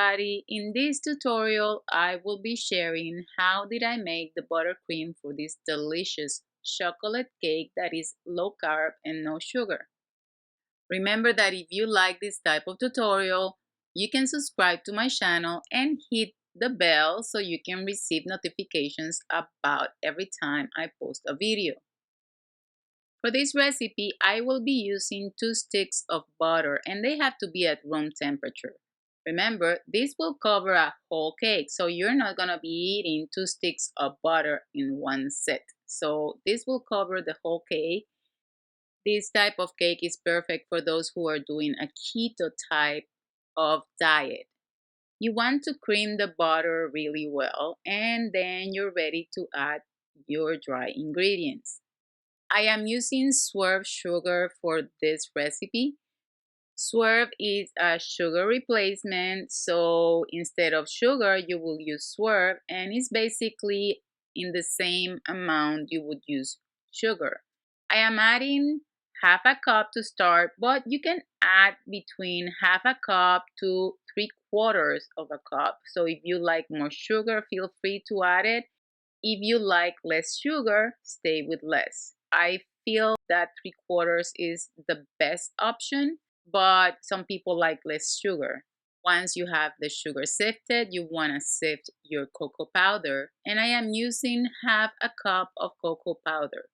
everybody! In this tutorial, I will be sharing how did I make the buttercream for this delicious chocolate cake that is low carb and no sugar. Remember that if you like this type of tutorial, you can subscribe to my channel and hit the bell so you can receive notifications about every time I post a video. For this recipe, I will be using 2 sticks of butter and they have to be at room temperature. Remember, this will cover a whole cake, so you're not going to be eating 2 sticks of butter in one sit. So this will cover the whole cake. This type of cake is perfect for those who are doing a keto type of diet. You want to cream the butter really well and then you're ready to add your dry ingredients. I am using Swerve sugar for this recipe. Swerve is a sugar replacement, so instead of sugar, you will use Swerve, and it's basically in the same amount you would use sugar. I am adding half a cup to start, but you can add between half a cup to 3/4 of a cup. So if you like more sugar, feel free to add it. If you like less sugar, stay with less. I feel that 3/4 is the best option, but some people like less sugar. Once you have the sugar sifted, you want to sift your cocoa powder, and I am using half a cup of cocoa powder.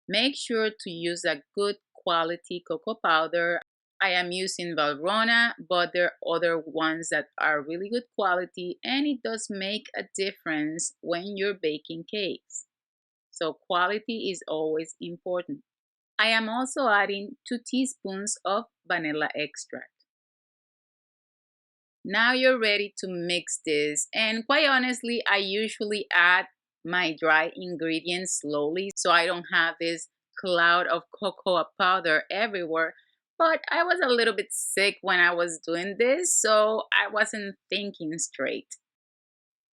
Make sure to use a good quality cocoa powder. I am using Valrhona, but there are other ones that are really good quality, and it does make a difference when you're baking cakes. So quality is always important. I am also adding 2 teaspoons of vanilla extract. Now you're ready to mix this, and quite honestly, I usually add my dry ingredients slowly so I don't have this cloud of cocoa powder everywhere. But I was a little bit sick when I was doing this, so I wasn't thinking straight.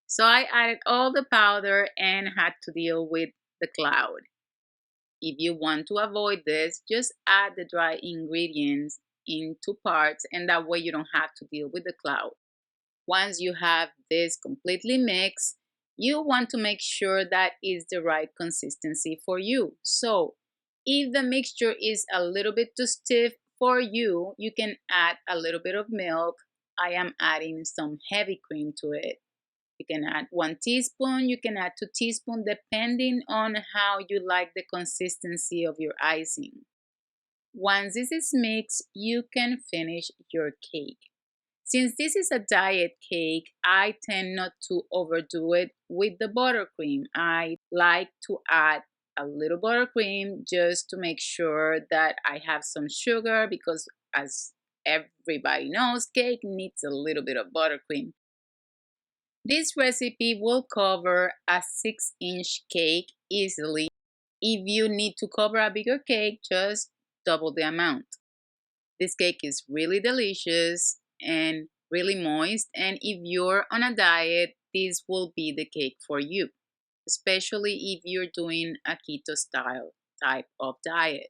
So I added all the powder and had to deal with the cloud. If you want to avoid this, just add the dry ingredients in 2 parts, and that way you don't have to deal with the cloud. Once you have this completely mixed, you want to make sure that is the right consistency for you. So if the mixture is a little bit too stiff for you, you can add a little bit of milk. I am adding some heavy cream to it. You can add 1 teaspoon, you can add 2 teaspoons depending on how you like the consistency of your icing. Once this is mixed, you can finish your cake. Since this is a diet cake, I tend not to overdo it with the buttercream. I like to add a little buttercream just to make sure that I have some sugar because as everybody knows, cake needs a little bit of buttercream. This recipe will cover a 6-inch cake easily. If you need to cover a bigger cake, just double the amount. This cake is really delicious and really moist, and if you're on a diet, this will be the cake for you, especially if you're doing a keto style type of diet.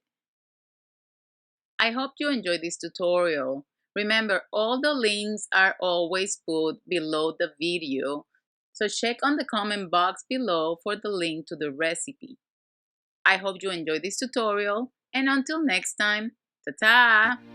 I hope you enjoyed this tutorial. Remember, all the links are always put below the video, so check on the comment box below for the link to the recipe. I hope you enjoyed this tutorial, and until next time, ta-ta!